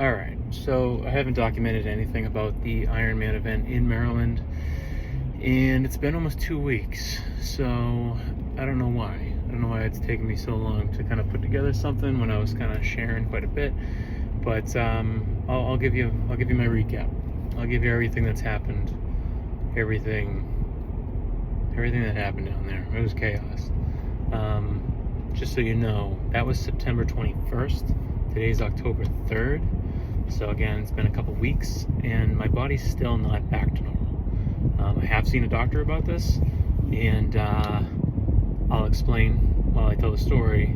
All right, so I haven't documented anything about the Ironman event in Maryland, and it's been almost 2 weeks. So I don't know why. I don't know why it's taken me so long to kind of put together something when I was kind of sharing quite a bit. But I'll give you my recap. I'll give you everything that's happened, everything that happened down there. It was chaos. Just so you know, that was September 21st. Today's October 3rd. So again, it's been a couple weeks and my body's still not back to normal. I have seen a doctor about this, and I'll explain while I tell the story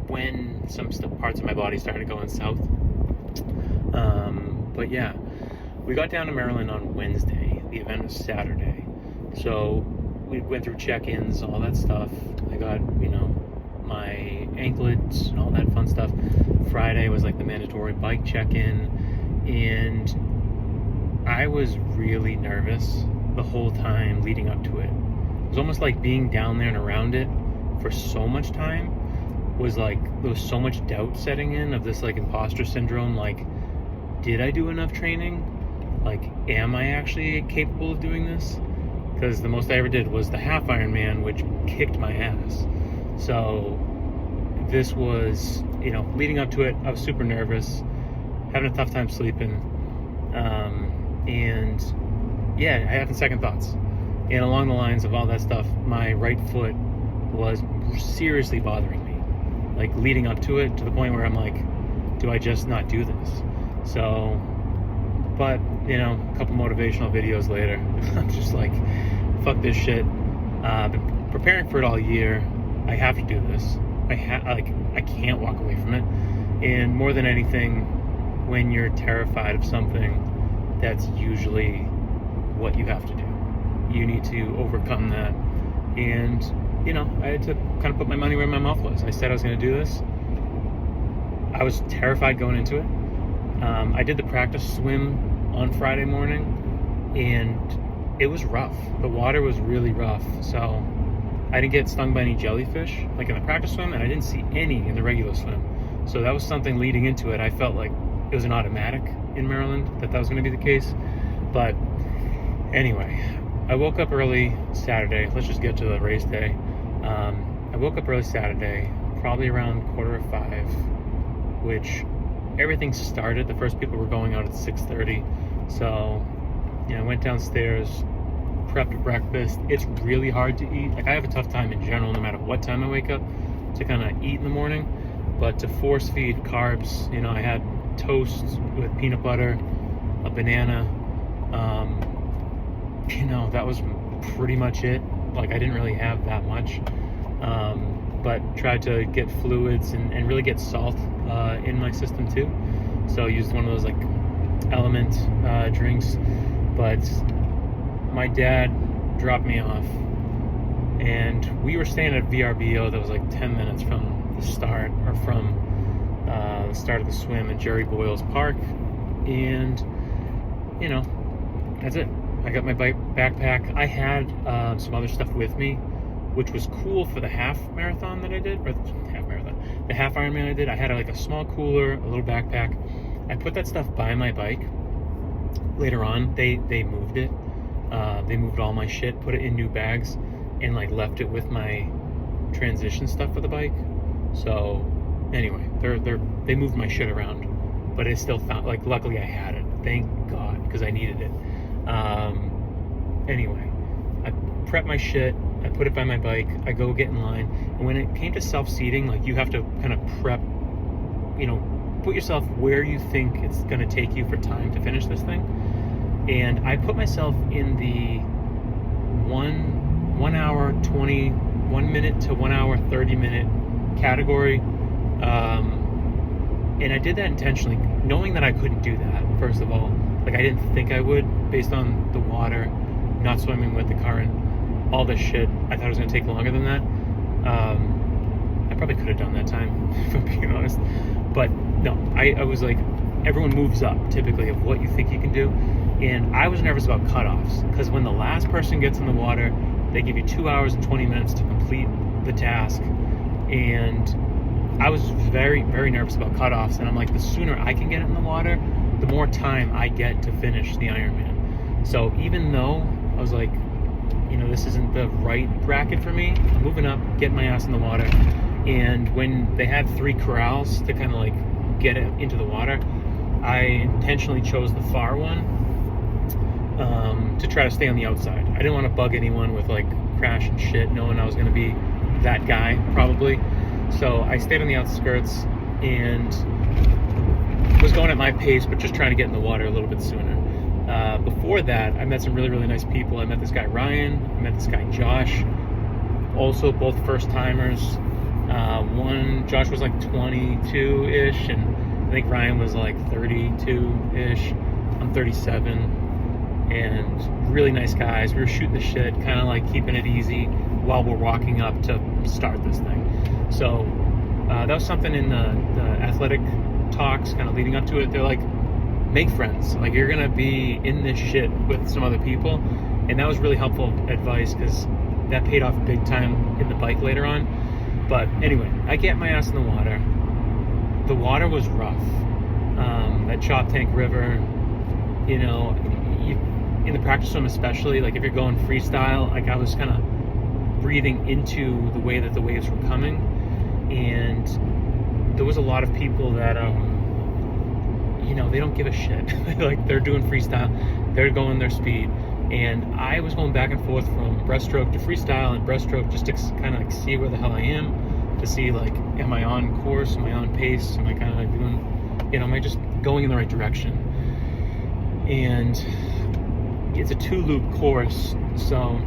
when some parts of my body started going south. But yeah, we got down to Maryland on Wednesday. The event was Saturday. So we went through check-ins, all that stuff. I got, my anklets and all that fun stuff. Friday was like the mandatory bike check-in, and I was really nervous the whole time leading up to it. It was almost like being down there and around it for so much time was like, there was so much doubt setting in of this like imposter syndrome. Like, did I do enough training? Like, am I actually capable of doing this? Because the most I ever did was the half Ironman, which kicked my ass. So this was, leading up to it, I was super nervous, having a tough time sleeping. And yeah, I had second thoughts. And along the lines of all that stuff, my right foot was seriously bothering me. Like leading up to it, to the point where I'm like, do I just not do this? So, but, a couple motivational videos later, I'm just like, fuck this shit. Been preparing for it all year. I have to do this. I can't walk away from it. And more than anything, when you're terrified of something, that's usually what you have to do. You need to overcome that. And, I had to kind of put my money where my mouth was. I said I was going to do this. I was terrified going into it. I did the practice swim on Friday morning, and it was rough. The water was really rough. So I didn't get stung by any jellyfish like in the practice swim, and I didn't see any in the regular swim. So that was something leading into it. I felt like it was an automatic in Maryland that was going to be the case. But anyway, I woke up early Saturday. Let's just get to the race day. I woke up early Saturday, probably around 4:45, which everything started. The first people were going out at 6:30. So, I went downstairs, prepped breakfast. It's really hard to eat. Like, I have a tough time in general, no matter what time I wake up, to kind of eat in the morning. But to force feed carbs, I had toast with peanut butter, a banana. That was pretty much it. Like, I didn't really have that much. But tried to get fluids and really get salt in my system too. So I used one of those like element drinks. But my dad dropped me off, and we were staying at VRBO that was like 10 minutes from the start, or from the start of the swim at Jerry Boyle's Park. And that's it. I got my backpack. I had some other stuff with me, which was cool for the half marathon that I did, or the half Ironman I did. I had like a small cooler, a little backpack. I put that stuff by my bike. Later on, they moved it. They moved all my shit, put it in new bags, and like left it with my transition stuff for the bike. So anyway, they moved my shit around, but I still found, like, luckily I had it. Thank God, because I needed it. Anyway, I prepped my shit. I put it by my bike. I go get in line, and when it came to self-seating, like, you have to kind of prep, put yourself where you think it's going to take you for time to finish this thing. And I put myself in the 1 hour 20, 1 minute to 1 hour 30 minute category. And I did that intentionally, knowing that I couldn't do that, first of all. Like, I didn't think I would, based on the water, not swimming with the current, all this shit. I thought it was going to take longer than that. I probably could have done that time, if I'm being honest. But no, I was like, everyone moves up, typically, of what you think you can do. And I was nervous about cutoffs, because when the last person gets in the water, they give you 2 hours and 20 minutes to complete the task. And I was very, very nervous about cutoffs, and I'm like, the sooner I can get in the water, the more time I get to finish the Ironman. So even though I was like, this isn't the right bracket for me, I'm moving up, getting my ass in the water. And when they had 3 corrals to kind of like get it into the water, I intentionally chose the far one to try to stay on the outside. I didn't want to bug anyone with like crash and shit, knowing I was going to be that guy probably. So I stayed on the outskirts and was going at my pace, but just trying to get in the water a little bit sooner. Before that, I met some really, really nice people. I met this guy Ryan, I met this guy Josh, also both first timers. Josh was like 22-ish, and I think Ryan was like 32-ish. I'm 37, and really nice guys. We were shooting the shit, kind of like keeping it easy while we're walking up to start this thing. So that was something in the athletic talks kind of leading up to it. They're like, make friends. Like, you're gonna be in this shit with some other people, and that was really helpful advice because that paid off big time in the bike later on. But anyway, I get my ass in the water. The water was rough. That Chop Tank River, in the practice swim especially, like if you're going freestyle, like I was kind of breathing into the way that the waves were coming, and there was a lot of people that they don't give a shit. Like, they're doing freestyle, they're going their speed, and I was going back and forth from breaststroke to freestyle and breaststroke just to kind of like see where the hell I am, to see like, am I on course, am I on pace, am I kind of like doing, am I just going in the right direction? And it's a 2-loop course, so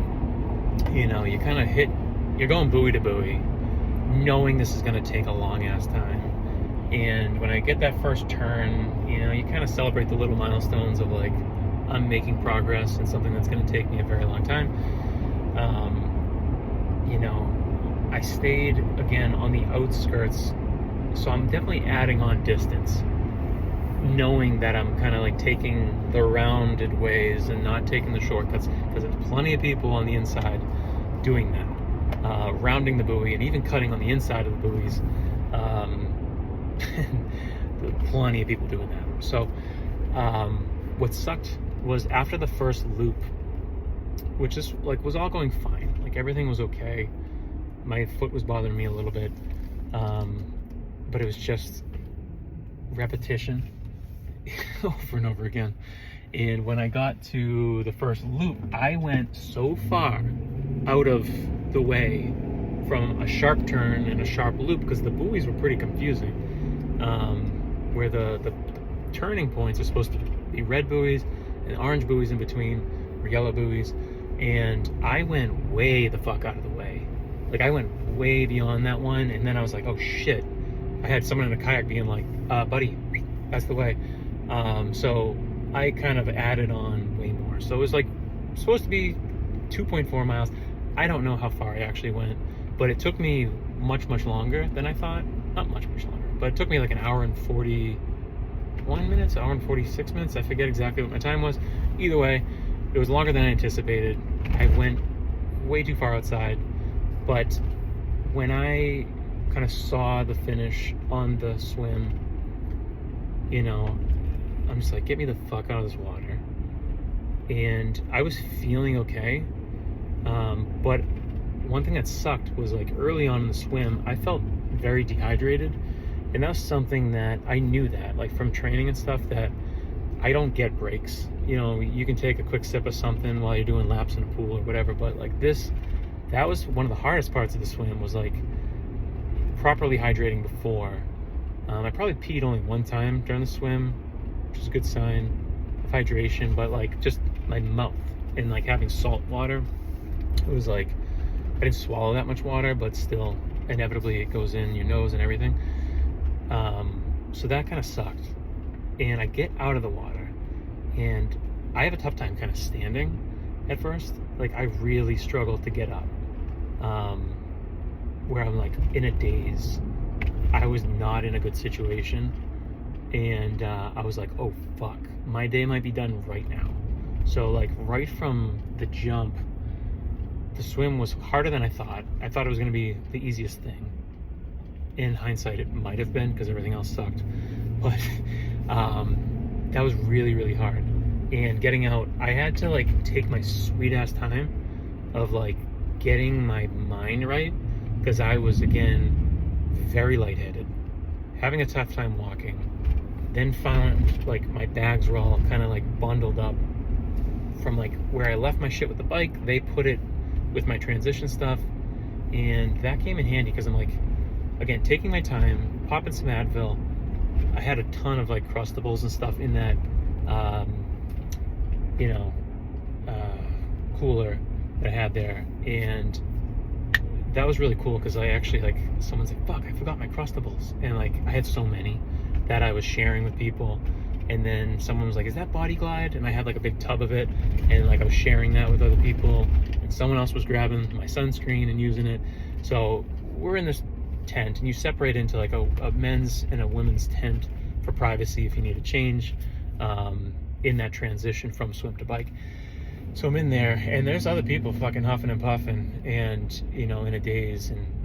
you kind of you're going buoy to buoy, knowing this is going to take a long ass time. And when I get that first turn, you kind of celebrate the little milestones of like, I'm making progress in something that's going to take me a very long time. I stayed again on the outskirts, so I'm definitely adding on distance, knowing that I'm kind of like taking the rounded ways and not taking the shortcuts, because there's plenty of people on the inside doing that, rounding the buoy and even cutting on the inside of the buoys. Plenty of people doing that. So what sucked was after the first loop, which is like was all going fine, like everything was okay, my foot was bothering me a little bit, but it was just repetition over and over again. And when I got to the first loop, I went so far out of the way from a sharp turn and a sharp loop, because the buoys were pretty confusing, where the turning points are supposed to be red buoys and orange buoys in between, or yellow buoys, and I went way the fuck out of the way. Like, I went way beyond that one, and then I was like, oh shit. I had someone in a kayak being like, buddy, that's the way. So I kind of added on way more. So it was like supposed to be 2.4 miles. I don't know how far I actually went, but it took me much, much longer than I thought. Not much, much longer, but it took me like an hour and 41 minutes, hour and 46 minutes. I forget exactly what my time was. Either way, it was longer than I anticipated. I went way too far outside, but when I kind of saw the finish on the swim, I'm just like, get me the fuck out of this water. And I was feeling okay, but one thing that sucked was like early on in the swim, I felt very dehydrated, and that was something that I knew that, like from training and stuff, that I don't get breaks. You can take a quick sip of something while you're doing laps in a pool or whatever, but like that was one of the hardest parts of the swim, was like properly hydrating before. I probably peed only one time during the swim, which is a good sign of hydration, but like just my mouth and like having salt water, it was like I didn't swallow that much water, but still inevitably it goes in your nose and everything. So that kind of sucked. And I get out of the water, and I have a tough time kind of standing at first. Like, I really struggled to get up, where I'm like in a daze. I was not in a good situation, and I was like, oh fuck, my day might be done right now. So like right from the jump, the swim was harder than I thought. I thought it was going to be the easiest thing, In hindsight, it might have been because everything else sucked, but that was really, really hard. And getting out, I had to like take my sweet ass time of like getting my mind right, because I was, again, very lightheaded, having a tough time walking. Then found like my bags were all kind of like bundled up from like where I left my shit with the bike. They put it with my transition stuff, and that came in handy because I'm like, again, taking my time, popping some Advil. I had a ton of like crustables and stuff in that cooler that I had there, and that was really cool because I actually, like, someone's like, fuck, I forgot my crustables, and like I had so many that I was sharing with people. And then someone was like, is that Body Glide? And I had like a big tub of it, and like I was sharing that with other people, and someone else was grabbing my sunscreen and using it. So we're in this tent, and you separate into like a men's and a women's tent for privacy if you need to change in that transition from swim to bike. So I'm in there, and there's other people fucking huffing and puffing, and in a daze, and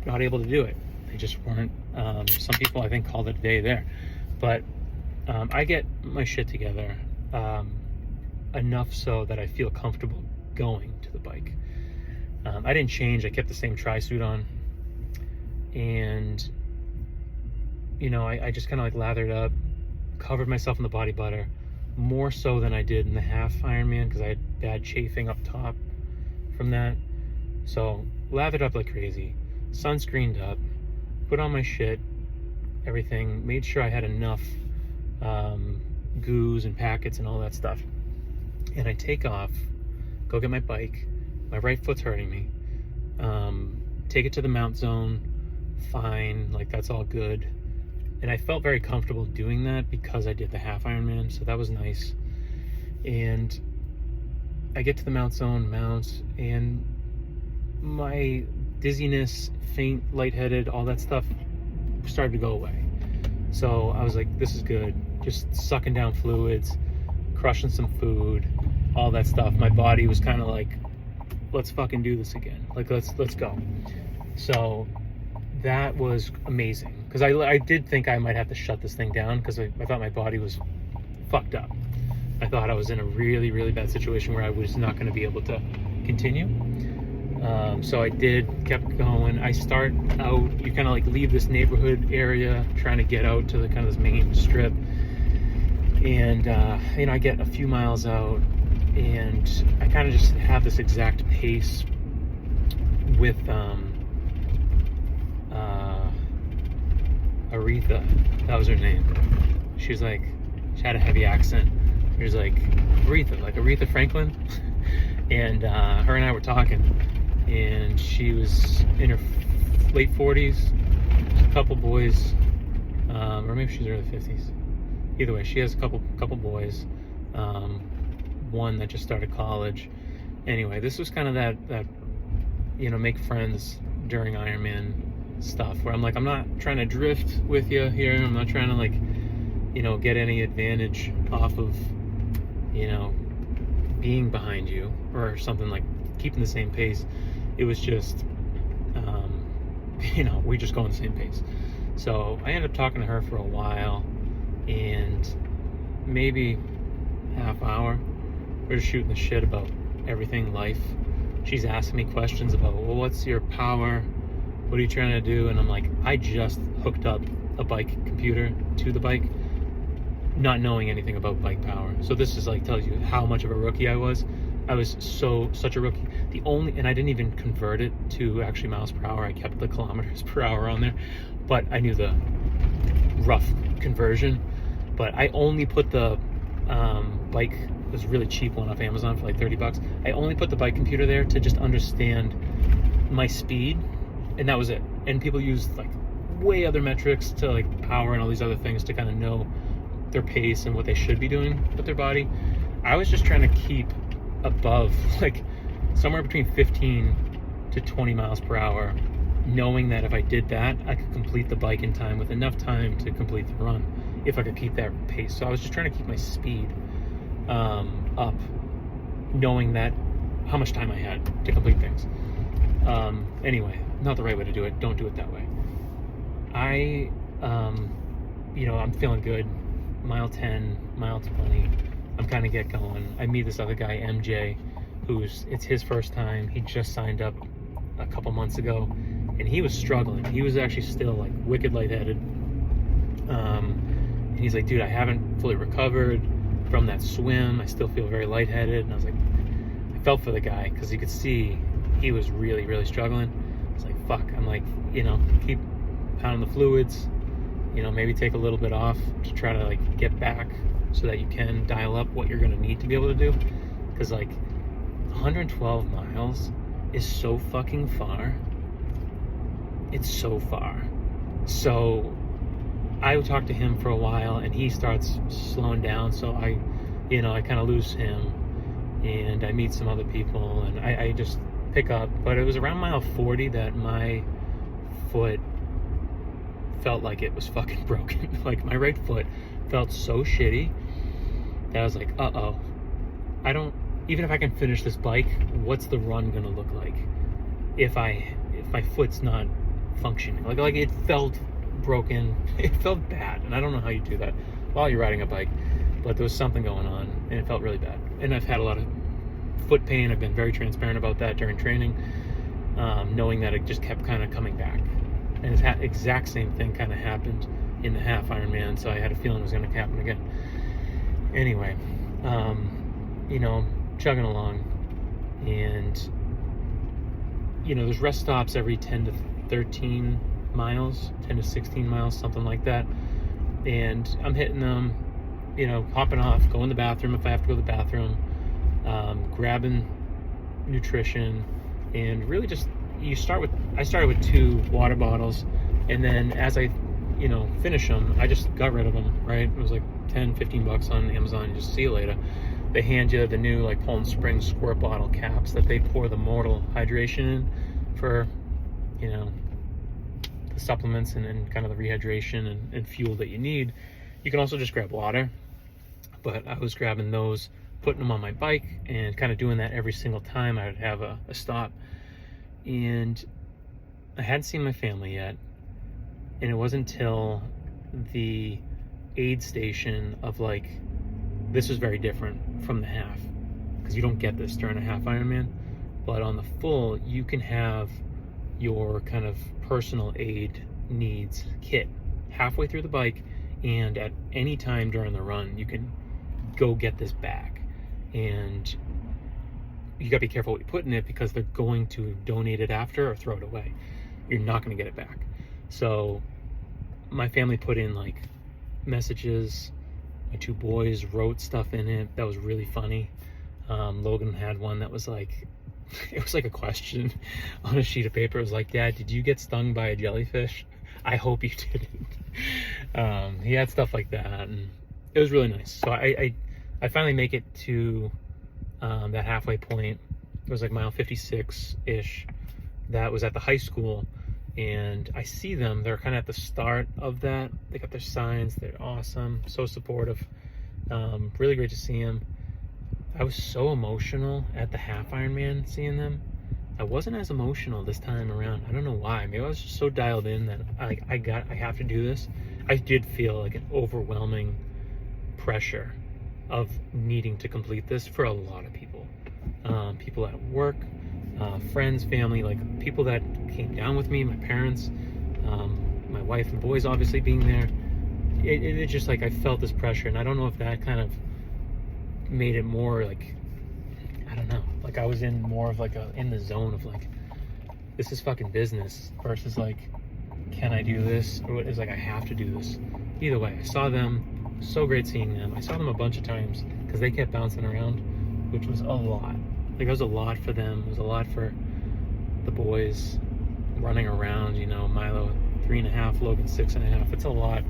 not able to do it. They just weren't. Some people, I think, called it a day there, but I get my shit together enough so that I feel comfortable going to the bike. I didn't change. I kept the same tri-suit on, and I just kind of like lathered up, covered myself in the body butter, more so than I did in the half Ironman because I had bad chafing up top from that. So lathered up like crazy, sunscreened up, put on my shit, everything, made sure I had enough goos and packets and all that stuff. And I take off, go get my bike. My right foot's hurting me. Take it to the mount zone, fine, like that's all good. And I felt very comfortable doing that because I did the half Ironman, so that was nice. And I get to the mount zone, mount, and my dizziness, faint, lightheaded, all that stuff started to go away. So I was like, this is good. Just sucking down fluids, crushing some food, all that stuff. My body was kind of like, let's fucking do this again. Like, let's go. So that was amazing. Because I did think I might have to shut this thing down because I thought my body was fucked up. I thought I was in a really, really bad situation where I was not going to be able to continue. So I kept going. I start out, you kind of like leave this neighborhood area, trying to get out to the kind of this main strip. And, I get a few miles out, and I kind of just have this exact pace with Aretha. That was her name. She was like, she had a heavy accent. She was like, Aretha, like Aretha Franklin. And her and I were talking, and she was in her late 40s, a couple boys, or maybe she's early 50s. Either way, she has a couple boys, one that just started college. Anyway, this was kind of that make friends during Ironman stuff, where I'm like, I'm not trying to drift with you here. I'm not trying to like, get any advantage off of, being behind you or something, like keeping the same pace. It was just, we just go on the same pace. So I ended up talking to her for a while, and maybe half hour, we're just shooting the shit about everything, life. She's asking me questions about, well, what's your power? What are you trying to do? And I'm like, I just hooked up a bike computer to the bike, not knowing anything about bike power. So this is like, tells you how much of a rookie I was. I was such a rookie. And I didn't even convert it to actually miles per hour. I kept the kilometers per hour on there, but I knew the rough conversion. But I only put the bike, it was a really cheap one off Amazon for like $30. I only put the bike computer there to just understand my speed, and that was it. And people use like way other metrics to like power and all these other things to kind of know their pace and what they should be doing with their body. I was just trying to keep above, like somewhere between 15 to 20 miles per hour, knowing that if I did that, I could complete the bike in time, with enough time to complete the run if I could keep that pace. So I was just trying to keep my speed up, knowing that how much time I had to complete things. Anyway, not the right way to do it. Don't do it that way. I, I'm feeling good. Mile 10, mile 20, I'm kind of get going. I meet this other guy, MJ, it's his first time. He just signed up a couple months ago, and he was struggling. He was actually still like wicked lightheaded. And he's like, dude, I haven't fully recovered from that swim. I still feel very lightheaded. And I was like, I felt for the guy because you could see he was really, really struggling. I was like, fuck. I'm like, keep pounding the fluids, maybe take a little bit off to try to like get back so that you can dial up what you're going to need to be able to do. Because like 112 miles is so fucking far. It's so far. So I would talk to him for a while and he starts slowing down. So I kind of lose him and I meet some other people and I just pick up. But it was around mile 40 that my foot felt like it was fucking broken. Like my right foot felt so shitty that I was like, even if I can finish this bike, what's the run gonna look like if my foot's not functioning? Like it felt broken. It felt bad, and I don't know how you do that while you're riding a bike, but there was something going on and it felt really bad. And I've had a lot of foot pain. I've been very transparent about that during training, knowing that it just kept kind of coming back. And the exact same thing kind of happened in the half Ironman, so I had a feeling it was going to happen again. Anyway, chugging along, and there's rest stops every 10 to 13 miles, 10 to 16 miles, something like that. And I'm hitting them, hopping off, going to the bathroom if I have to go to the bathroom, grabbing nutrition, and really just I started with 2 water bottles, and then as I finish them, I just got rid of them, right? It was like $10-15 on Amazon. Just see you later. They hand you the new like Poland Spring squirt bottle caps that they pour the mortal hydration in for the supplements and kind of the rehydration and fuel that you need. You can also just grab water, but I was grabbing those, putting them on my bike, and kind of doing that every single time I would have a stop. And I hadn't seen my family yet, and it wasn't until the aid station of like, this was very different from the half, because you don't get this during a half Ironman, but on the full you can have your kind of personal aid needs kit halfway through the bike, and at any time during the run you can go get this back. And you gotta be careful what you put in it, because they're going to donate it after or throw it away. You're not gonna get it back. So my family put in like messages. My 2 boys wrote stuff in it that was really funny. Logan had one that was like, it was like a question on a sheet of paper. It was like, Dad, did you get stung by a jellyfish? I hope you didn't. He had stuff like that, and it was really nice. So I finally make it to that halfway point. It was like mile 56-ish. That was at the high school, and I see them. They're kind of at the start of that. They got their signs. They're awesome, so supportive. Really great to see them. I was so emotional at the half Ironman seeing them. I wasn't as emotional this time around. I don't know why. Maybe I was just so dialed in that I have to do this. I did feel like an overwhelming pressure of needing to complete this for a lot of people. People at work, friends, family, like people that came down with me, my parents, my wife and boys obviously being there. It just like, I felt this pressure, and I don't know if that kind of made it more like, I don't know, like I was in more of like in the zone of like, this is fucking business versus like, can I do this? Or it's like, I have to do this. Either way, I saw them. So great seeing them. I saw them a bunch of times because they kept bouncing around, which was a lot. Like, it was a lot for them. It was a lot for the boys running around, Milo 3.5, Logan 6.5. It's a lot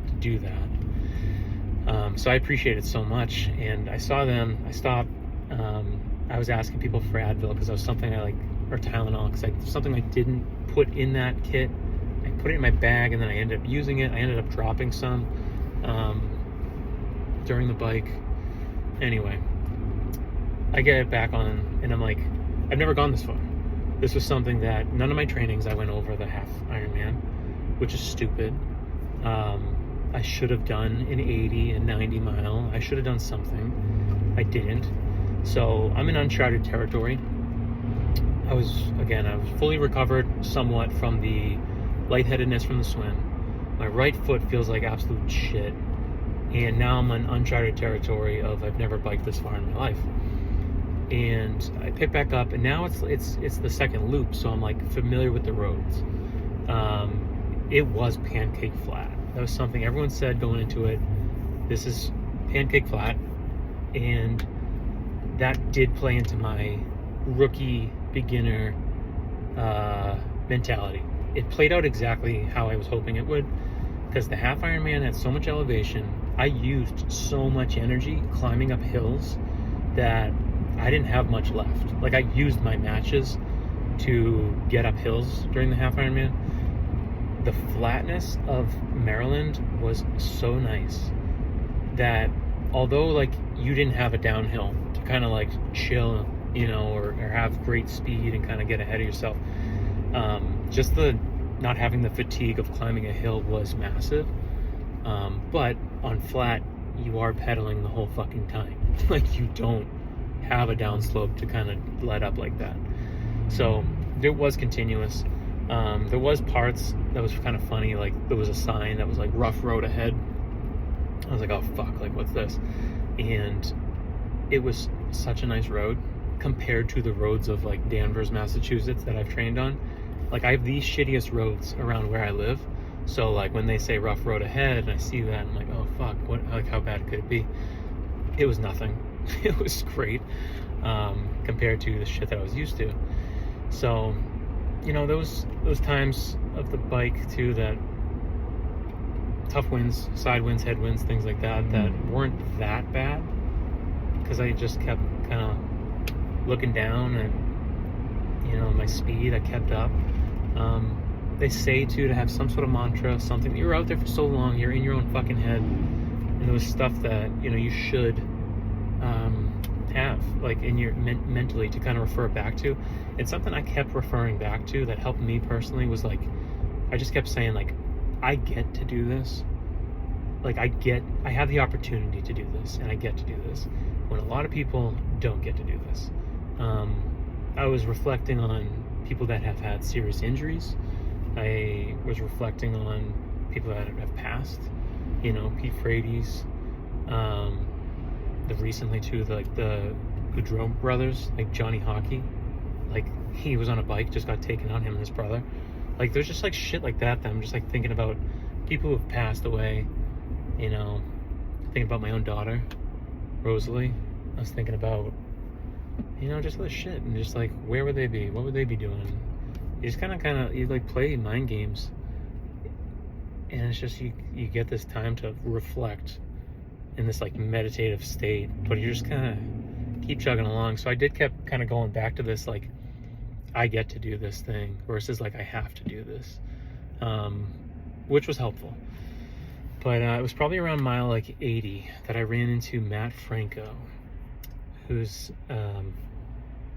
to do that. So I appreciate it so much. And I saw them. I stopped. I was asking people for Advil because that was something I like, or Tylenol, because something I didn't put in that kit. I put it in my bag, and then I ended up using it. I ended up dropping some during the bike. Anyway, I get it back on, and I'm like, I've never gone this far. This was something that none of my trainings I went over the half Ironman. which is stupid. I should have done an 80 and 90 mile. I should have done something. I didn't. So I'm in uncharted territory. I was fully recovered somewhat from the lightheadedness from the swim. My right foot feels like absolute shit. And now I'm in uncharted territory of I've never biked this far in my life. And I pick back up, and now it's the second loop, so I'm like familiar with the roads. It was pancake flat. That was something everyone said going into it. This is pancake flat, and that did play into my rookie beginner mentality. It played out exactly how I was hoping it would, because the half Ironman had so much elevation. I used so much energy climbing up hills that I didn't have much left. Like, I used my matches to get up hills during the half Ironman. The flatness of Maryland was so nice that although like you didn't have a downhill to kind of like chill, you know, or have great speed and kind of get ahead of yourself, just the not having the fatigue of climbing a hill was massive. But on flat, you are pedaling the whole fucking time. Like, you don't have a downslope to kind of let up like that. So it was continuous. There was parts that was kind of funny, like there was a sign that was like rough road ahead. I was like, oh fuck, like what's this? And it was such a nice road compared to the roads of like Danvers, Massachusetts that I've trained on. Like, I have the shittiest roads around where I live. So like when they say rough road ahead and I see that, I'm like, oh fuck, what, like how bad could it be? It was nothing. It was great compared to the shit that I was used to. So, you know, those times of the bike too, that tough winds, side winds, headwinds, things like that, that weren't that bad, because I just kept kind of looking down and, you know, my speed, I kept up. They say too to have some sort of mantra, something. You're out there for so long, you're in your own fucking head, and there was stuff that, you know, you should have like in your mentally to kind of refer back to. And something I kept referring back to that helped me personally was like, I just kept saying like, I get to do this. Like, I have the opportunity to do this, and I get to do this when a lot of people don't get to do this. I was reflecting on people that have had serious injuries. I was reflecting on people that have passed, you know, Pete Frady's, recently too, like the Goudreau brothers, like Johnny Hockey, like he was on a bike, just got taken out, him and his brother. Like, there's just like shit like that I'm just like thinking about people who have passed away, you know, thinking about my own daughter, Rosalie. I was thinking about, you know, just this shit, and just like, where would they be? What would they be doing? You just kind of, you like play mind games, and it's just, you get this time to reflect in this like meditative state, but you just kind of keep chugging along. So I did kept kind of going back to this, like, I get to do this thing versus like I have to do this, which was helpful. But it was probably around mile like 80 that I ran into Matt Franco, who's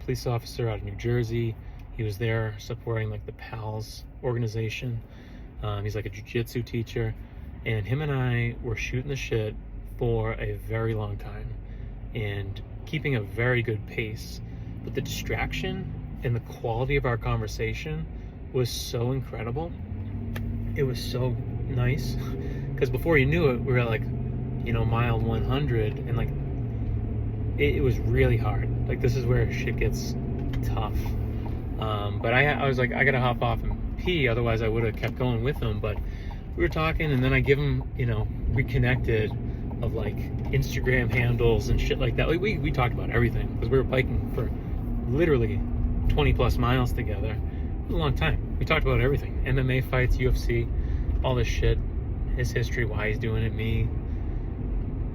police officer out of New Jersey. He was there supporting like the PALS organization. He's like a jiu-jitsu teacher, and him and I were shooting the shit for a very long time and keeping a very good pace. But the distraction and the quality of our conversation was so incredible. It was so nice, because before you knew it, we were like, you know, mile 100, and like it was really hard. Like, this is where shit gets tough. But I was like, I gotta hop off and pee, otherwise I would have kept going with him. But we were talking, and then I give him, you know, we connected of like Instagram handles and shit like that. Like, we talked about everything, because we were biking for literally 20 plus miles together. It was a long time. We talked about everything: MMA fights, UFC, all this shit, his history, why he's doing it, me,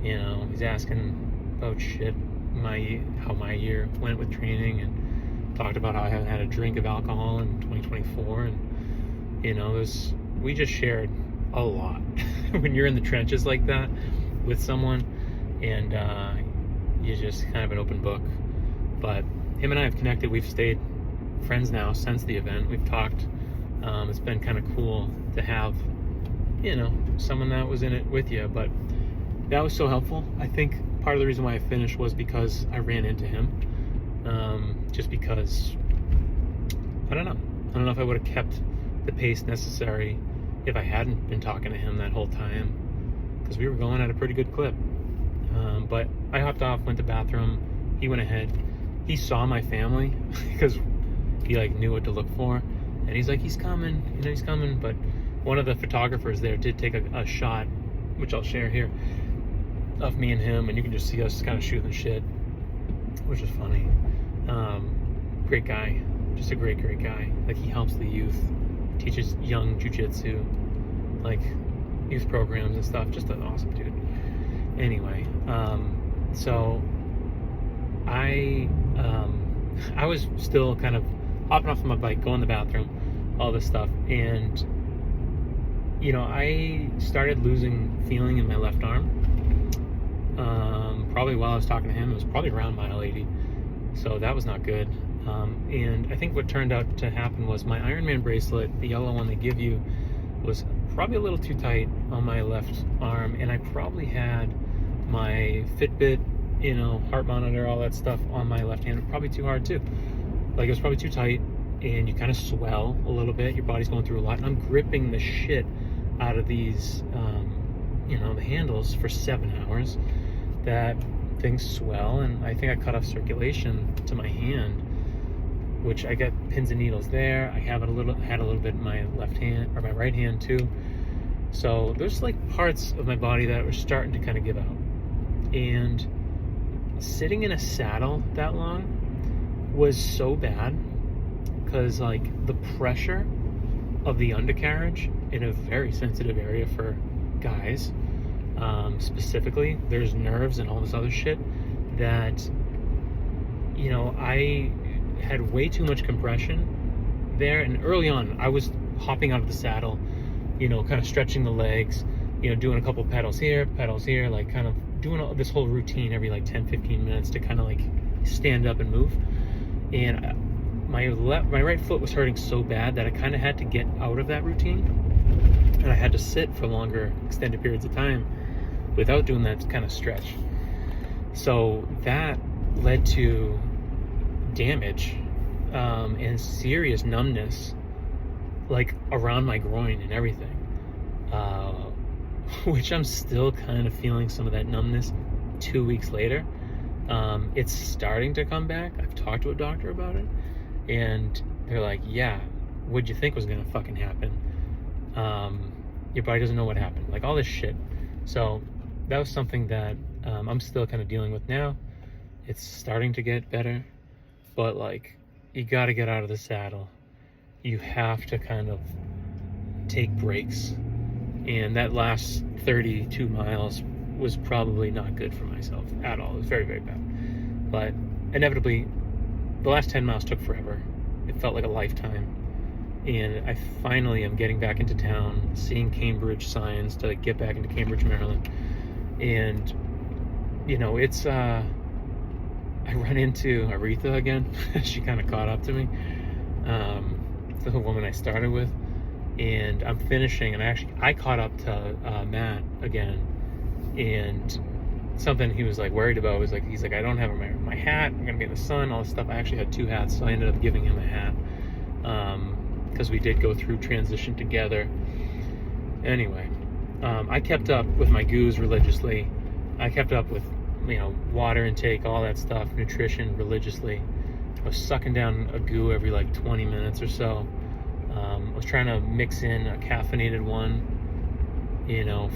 you know, he's asking about shit, how my year went with training, and talked about how I haven't had a drink of alcohol in 2024. And, you know, we just shared a lot. When you're in the trenches like that with someone, and you're just kind of an open book. But him and I have connected. We've stayed friends now since the event. We've talked It's been kind of cool to have, someone that was in it with you. But that was so helpful. I think part of the reason why I finished was because I ran into him. Just because, I don't know if I would have kept the pace necessary if I hadn't been talking to him that whole time, because we were going at a pretty good clip. But I hopped off, went to the bathroom. He went ahead. He saw my family because he like knew what to look for, and he's like, he's coming, he's coming. But one of the photographers there did take a shot, which I'll share here, of me and him, and you can just see us kind of shooting shit, which is funny. Great guy, just a great guy. Like, he helps the youth, teaches young jiu-jitsu, like youth programs and stuff. Just an awesome dude. Anyway, so I was still kind of hopping off of my bike, going to the bathroom, all this stuff, and I started losing feeling in my left arm. Probably while I was talking to him. It was probably around mile 80, so that was not good. And I think what turned out to happen was my Ironman bracelet, the yellow one they give you, was probably a little too tight on my left arm, and I probably had my Fitbit, heart monitor, all that stuff on my left hand, probably too hard too. Like, it was probably too tight, and you kind of swell a little bit. Your body's going through a lot, and I'm gripping the shit out of these, the handles for 7 hours. That things swell, and I think I cut off circulation to my hand, which I got pins and needles there. I had a little bit in my left hand, or my right hand too. So there's like parts of my body that were starting to kind of give out. And sitting in a saddle that long was so bad, because like the pressure of the undercarriage in a very sensitive area for guys, specifically, there's nerves and all this other shit that, I had way too much compression there. And early on, I was hopping out of the saddle, kind of stretching the legs, doing a couple pedals here, like kind of doing this whole routine every like 10-15 minutes to kind of like stand up and move. And my right foot was hurting so bad that I kind of had to get out of that routine, and I had to sit for longer extended periods of time without doing that kind of stretch. So that led to damage and serious numbness, like around my groin and everything, which I'm still kind of feeling some of that numbness 2 weeks later. It's starting to come back. I've talked to a doctor about it, and they're like, yeah, what'd you think was gonna fucking happen? Your body doesn't know what happened, like all this shit. So that was something that I'm still kind of dealing with now. It's starting to get better, but like, you got to get out of the saddle. You have to kind of take breaks, and that last 32 miles was probably not good for myself at all. It was very, very bad. But inevitably, the last 10 miles took forever. It felt like a lifetime. And I finally am getting back into town, seeing Cambridge signs to get back into Cambridge, Maryland. And, it's, I run into Aretha again. She kind of caught up to me. The woman I started with. And I'm finishing, and I caught up to Matt again. And something he was like worried about was like, he's like, I don't have my hat, I'm gonna be in the sun, all this stuff. I actually had 2 hats, so I ended up giving him a hat, because we did go through transition together. Anyway, I kept up with my goos religiously. I kept up with, water intake, all that stuff, nutrition religiously. I was sucking down a goo every like 20 minutes or so. I was trying to mix in a caffeinated one,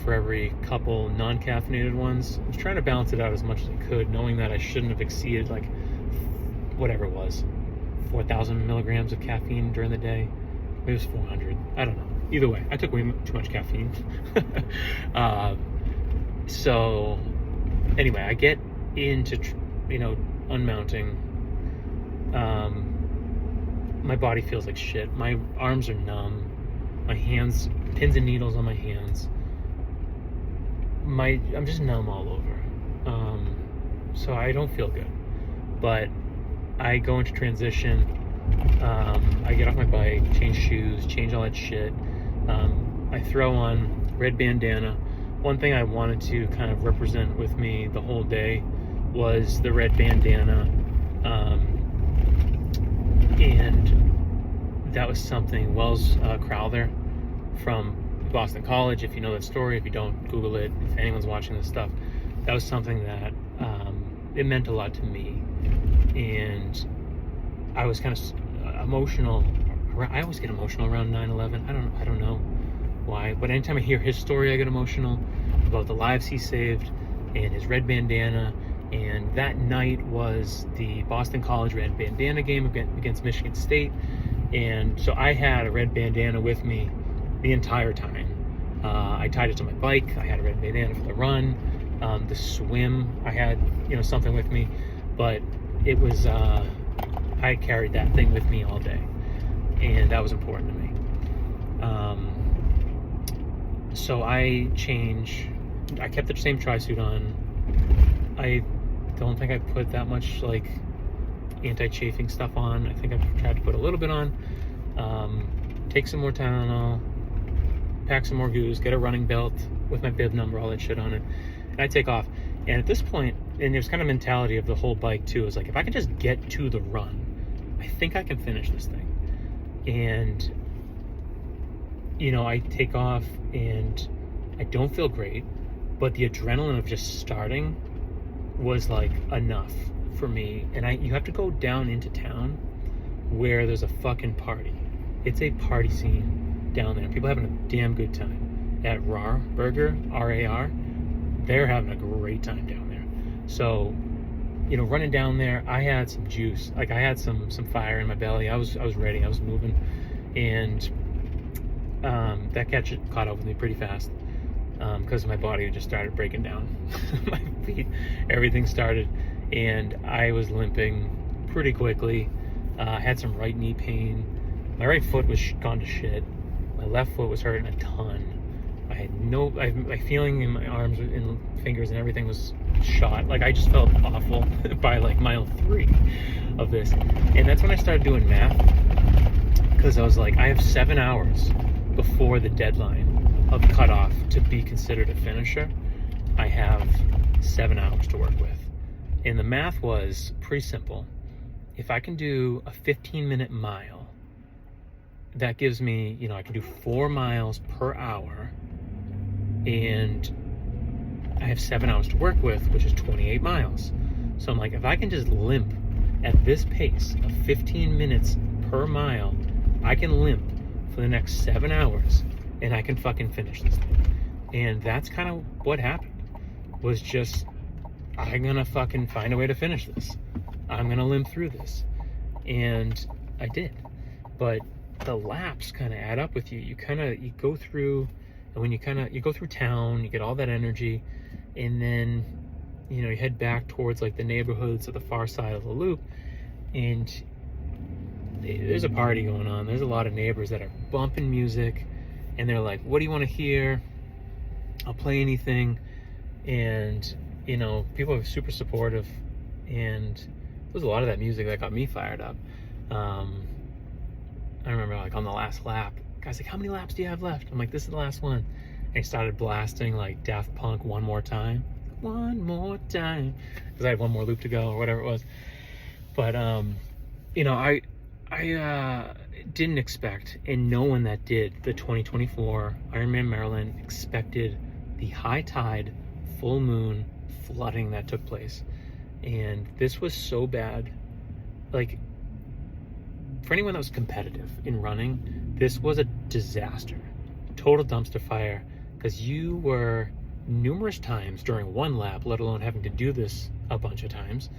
for every couple non-caffeinated ones. I was trying to balance it out as much as I could, knowing that I shouldn't have exceeded like whatever it was, 4,000 milligrams of caffeine during the day. Maybe it was 400. I don't know. Either way, I took way too much caffeine. So anyway, I get into, unmounting. My body feels like shit. My arms are numb. My hands, pins and needles on my hands. I'm just numb all over. So I don't feel good. But I go into transition, I get off my bike, change shoes, change all that shit. I throw on red bandana. One thing I wanted to kind of represent with me the whole day was the red bandana. And that was something Wells Crowther from Boston College, if you know that story. If you don't, Google it. If anyone's watching this stuff, that was something that it meant a lot to me. And I was kind of emotional. I always get emotional around 9/11. I don't know why, but anytime I hear his story, I get emotional about the lives he saved and his red bandana. And that night was the Boston College red bandana game against Michigan State. And so I had a red bandana with me the entire time. I tied it to my bike. I had a red bandana for the run. The swim, I had, something with me, but it was, I carried that thing with me all day, and that was important to me. So I kept the same tri-suit on. I don't think I put that much anti-chafing stuff on. I think I tried to put a little bit on. Take some more Tylenol, pack some more goos, get a running belt with my bib number, all that shit on it, and I take off. And at this point, and there's kind of mentality of the whole bike too, is if I can just get to the run, I think I can finish this thing. And I take off and I don't feel great, but the adrenaline of just starting was enough for me. And you have to go down into town where there's a fucking party. It's a party scene down there. People having a damn good time at RAR Burger, RAR. They're having a great time down there. So, running down there, I had some juice. I had some fire in my belly. I was ready. I was moving, and that caught up with me pretty fast because my body just started breaking down. My feet, everything started, and I was limping pretty quickly. I had some right knee pain. My right foot was gone to shit. My left foot was hurting a ton. I had my feeling in my arms and fingers and everything was shot. I just felt awful by mile 3 of this. And that's when I started doing math, because I was I have 7 hours before the deadline of cutoff to be considered a finisher. I have 7 hours to work with. And the math was pretty simple. If I can do a 15-minute mile, that gives me, I can do 4 miles per hour, and I have 7 hours to work with, which is 28 miles. So I'm if I can just limp at this pace of 15 minutes per mile, I can limp for the next 7 hours, and I can fucking finish this thing. And that's kind of what happened, was just, I'm gonna fucking find a way to finish this. I'm gonna limp through this. And I did. But the laps kind of add up with you. You go through, and when you go through town, you get all that energy, and then you head back towards the neighborhoods at the far side of the loop, and there's a party going on. There's a lot of neighbors that are bumping music, and they're like, what do you want to hear? I'll play anything. And people are super supportive, and there's a lot of that music that got me fired up. I remember on the last lap, guy's how many laps do you have left? I'm this is the last one. And he started blasting Daft Punk, One More Time, because I had one more loop to go or whatever it was. But I didn't expect, and no one that did the 2024 Ironman Maryland expected the high tide, full moon flooding that took place. And this was so bad. For anyone that was competitive in running, this was a disaster, total dumpster fire, because you were numerous times during one lap, let alone having to do this a bunch of times,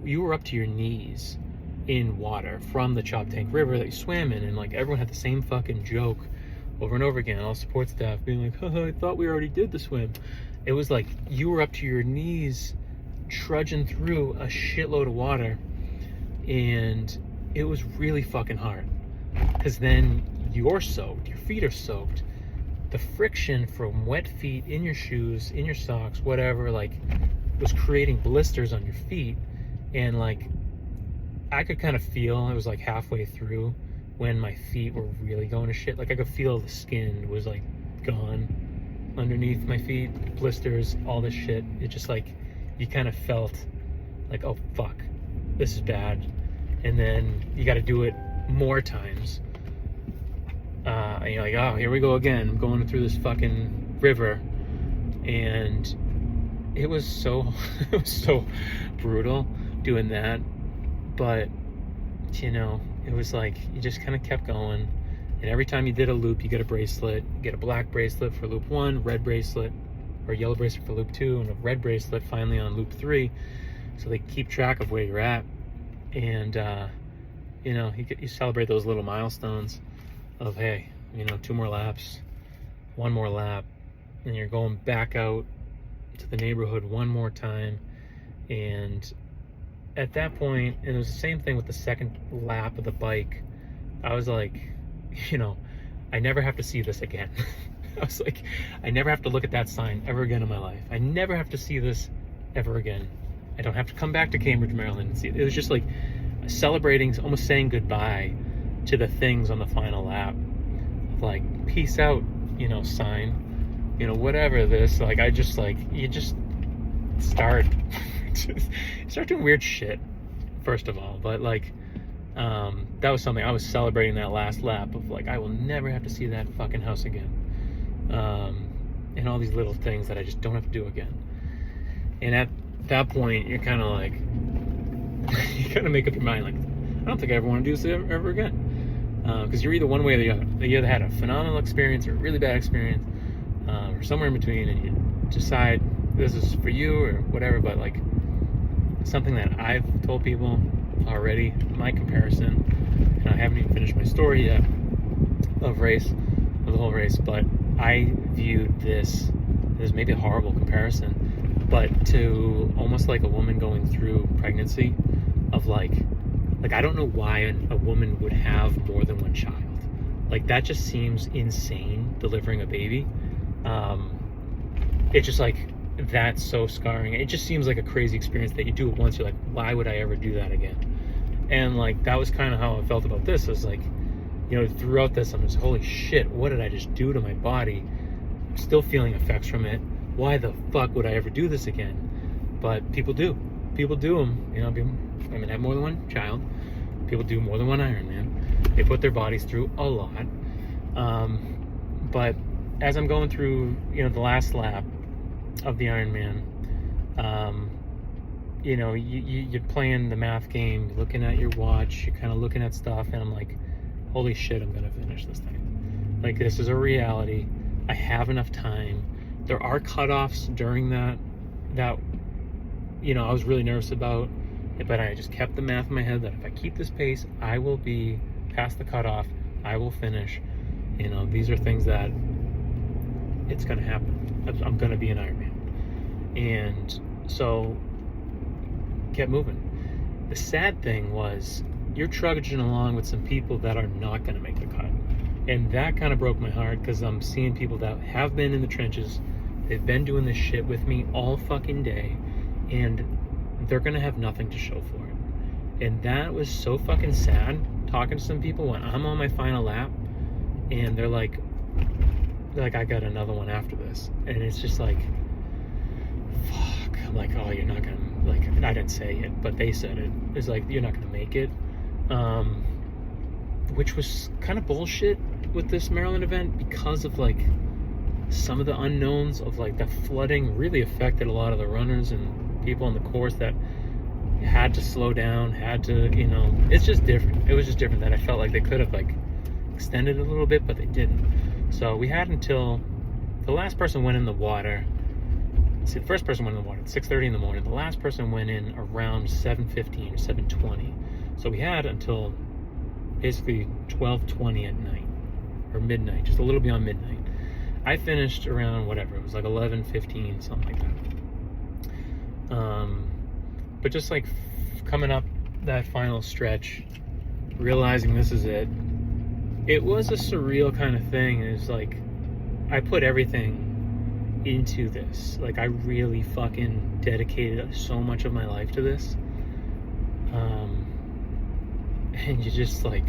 you were up to your knees in water from the Choptank River that you swam in, and everyone had the same fucking joke over and over again, all support staff being haha, I thought we already did the swim. It was you were up to your knees trudging through a shitload of water, and it was really fucking hard, because then you're soaked, your feet are soaked, the friction from wet feet in your shoes, in your socks, whatever, was creating blisters on your feet. And I could kind of feel, it was like halfway through when my feet were really going to shit. Like I could feel the skin was like gone underneath my feet, blisters, all this shit. It just like, you kind of felt like, oh fuck, this is bad. And then you got to do it more times. And you're like, oh, here we go again. I'm going through this fucking river. And it was so, it was so brutal doing that. But, you know, it was like, you just kind of kept going. And every time you did a loop, you get a bracelet. You get a black bracelet for loop 1, red bracelet, or yellow bracelet for loop 2, and a red bracelet finally on loop 3. So they keep track of where you're at. And, you know, you celebrate those little milestones of, hey, you know, 2 more laps, 1 more lap, and you're going back out to the neighborhood 1 more time. And at that point, and it was the same thing with the second lap of the bike, I was like, you know, I never have to see this again. I was like, I never have to look at that sign ever again in my life. I never have to see this ever again. I don't have to come back to Cambridge, Maryland and see it. It was just like celebrating, almost saying goodbye to the things on the final lap. Like, peace out, you know, sign, you know, whatever this, like, I just, like, you just start doing weird shit, first of all. But like, that was something I was celebrating that last lap of, like, I will never have to see that fucking house again. And all these little things that I just don't have to do again. And at that point, you're kind of like, you kind of make up your mind, like, I don't think I ever want to do this ever again. Because you're either one way or the other. You either had a phenomenal experience or a really bad experience, or somewhere in between, and you decide this is for you or whatever. But like, something that I've told people already, my comparison, and I haven't even finished my story yet of the whole race, but I viewed this as maybe a horrible comparison, but to almost like a woman going through pregnancy, of like I don't know why a woman would have more than one child. Like, that just seems insane, delivering a baby. It's just like, that's so scarring. It just seems like a crazy experience that you do it once, you're like, why would I ever do that again? And like, that was kind of how I felt about this. I was like, you know, throughout this, I'm just, holy shit, what did I just do to my body? I'm still feeling effects from it. Why the fuck would I ever do this again? But people do them, you know. Women have more than one child. People do more than one Ironman. They put their bodies through a lot. But as I'm going through, you know, the last lap of the Ironman, you know, you're playing the math game, you're looking at your watch, you're kind of looking at stuff, and I'm like, holy shit, I'm gonna finish this thing. Like, this is a reality. I have enough time. There are cutoffs during that, you know, I was really nervous about. But I just kept the math in my head that if I keep this pace, I will be past the cutoff. I will finish. You know, these are things that it's going to happen. I'm going to be an Ironman. And so, kept moving. The sad thing was, you're trudging along with some people that are not going to make the cut. And that kind of broke my heart, because I'm seeing people that have been in the trenches. They've been doing this shit with me all fucking day. And they're gonna have nothing to show for it. And that was so fucking sad, talking to some people when I'm on my final lap and they're like, I got another one after this. And it's just like, fuck. I'm like, oh, you're not gonna, like, I didn't say it, but they said it. It's like, you're not gonna make it. Which was kind of bullshit with this Maryland event, because of like some of the unknowns of like the flooding really affected a lot of the runners and people on the course that had to slow down, had to, you know, it's just different. It was just different, that I felt like they could have like extended it a little bit, but they didn't. So we had until the last person went in the water. See, the first person went in the water at 6:30 in the morning. The last person went in around 7:15 or 7:20. So we had until basically 12:20 at night, or midnight, just a little beyond midnight. I finished around whatever, it was like 11:15, something like that. But just like coming up that final stretch, realizing this is it, it was a surreal kind of thing. It's like, I put everything into this. Like, I really fucking dedicated so much of my life to this. and you just like,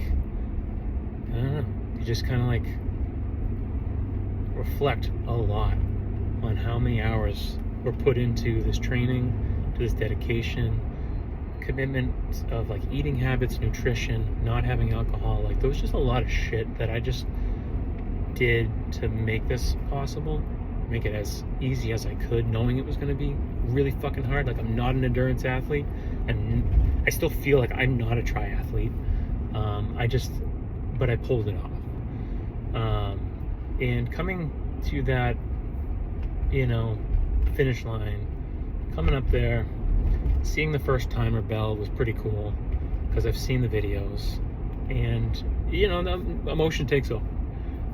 I don't know, you just kind of like reflect a lot on how many hours were put into this training, to this dedication, commitment of like eating habits, nutrition, not having alcohol. Like there was just a lot of shit that I just did to make this possible, make it as easy as I could, knowing it was going to be really fucking hard. Like I'm not an endurance athlete, and I still feel like I'm not a triathlete. But I pulled it off. And coming to that, finish line, coming up there, seeing the first timer bell was pretty cool because I've seen the videos, and the emotion takes over.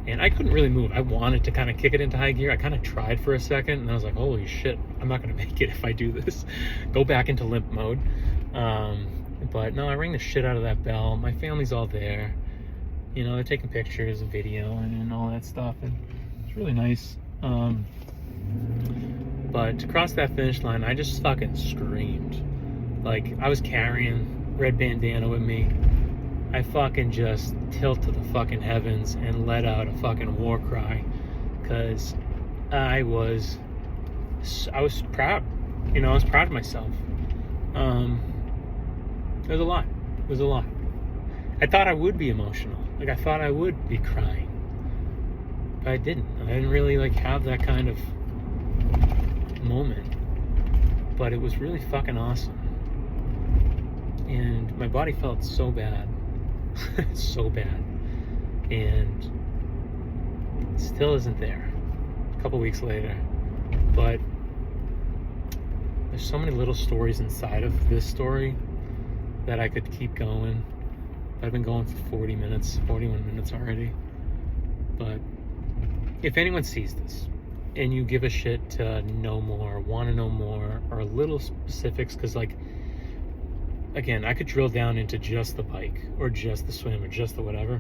And I couldn't really move. I wanted to kind of kick it into high gear. I kind of tried for a second, and I was like, holy shit, I'm not going to make it if I do this. Go back into limp mode. But no, I rang the shit out of that bell. My family's all there. They're taking pictures and video and all that stuff, and it's really nice. But to cross that finish line, I just fucking screamed. Like, I was carrying red bandana with me. I fucking just tilt to the fucking heavens and let out a fucking war cry, because I was proud. I was proud of myself. It was a lot. It was a lot. I thought I would be emotional. Like, I thought I would be crying. But I didn't. I didn't really, have that kind of moment. But it was really fucking awesome. And my body felt so bad. So bad. And it still isn't there. A couple weeks later. But there's so many little stories inside of this story that I could keep going. I've been going for 41 minutes already. But if anyone sees this and you give a shit to know more, want to know more, or little specifics, because again, I could drill down into just the bike or just the swim or just the whatever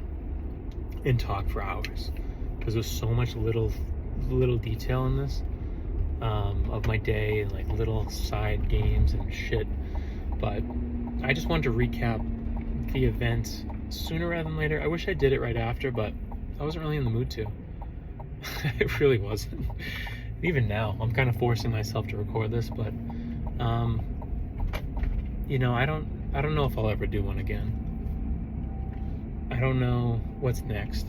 and talk for hours, because there's so much little detail in this of my day, and little side games and shit. But I just wanted to recap the event sooner rather than later. I wish I did it right after, but I wasn't really in the mood to. It really wasn't. Even now, I'm kind of forcing myself to record this, but I don't know if I'll ever do one again. I don't know what's next.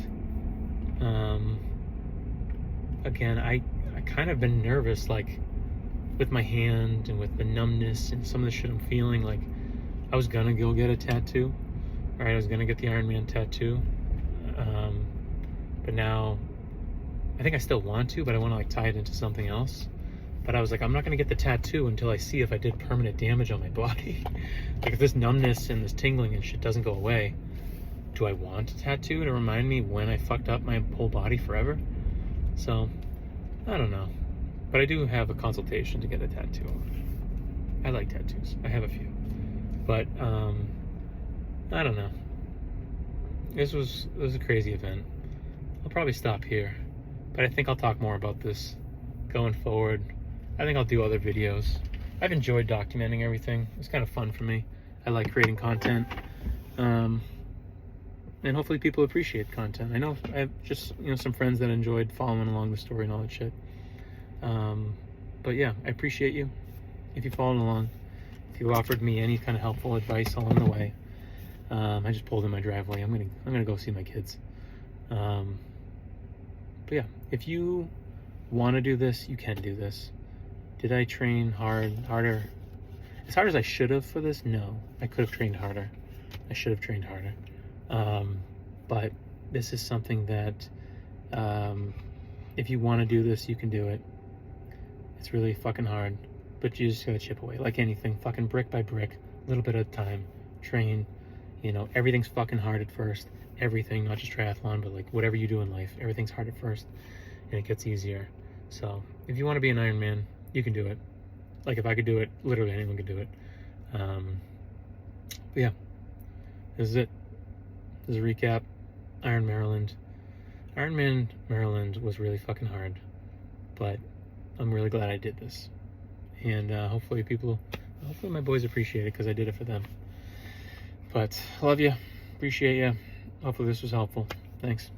Again, I kind of been nervous, with my hand and with the numbness and some of the shit I'm feeling. I was gonna go get a tattoo. Right, I was gonna get the Ironman tattoo. But now, I think I still want to, but I want to tie it into something else. But I was like, I'm not gonna get the tattoo until I see if I did permanent damage on my body. If this numbness and this tingling and shit doesn't go away, do I want a tattoo to remind me when I fucked up my whole body forever? So, I don't know. But I do have a consultation to get a tattoo. I like tattoos. I have a few. But, I don't know. It was a crazy event. I'll probably stop here. But I think I'll talk more about this going forward. I think I'll do other videos. I've enjoyed documenting everything. It's kind of fun for me. I like creating content. And hopefully people appreciate content. I know I have just, some friends that enjoyed following along the story and all that shit. But yeah, I appreciate you. If you followed along, if you offered me any kind of helpful advice along the way. I just pulled in my driveway. I'm gonna go see my kids. But yeah, if you want to do this, you can do this. Did I train harder? As hard as I should have for this? No, I could have trained harder. I should have trained harder. But this is something that, if you want to do this, you can do it. It's really fucking hard, but you just gotta chip away like anything, fucking brick by brick, a little bit at a time. Train. Everything's fucking hard at first. Everything, not just triathlon, but whatever you do in life, everything's hard at first, and it gets easier. So if you want to be an Ironman, you can do it. If I could do it, literally anyone could do it. But yeah, this is it. This is a recap. Ironman Maryland was really fucking hard, but I'm really glad I did this, and hopefully my boys appreciate it because I did it for them. But I love you. Appreciate you. Hopefully this was helpful. Thanks.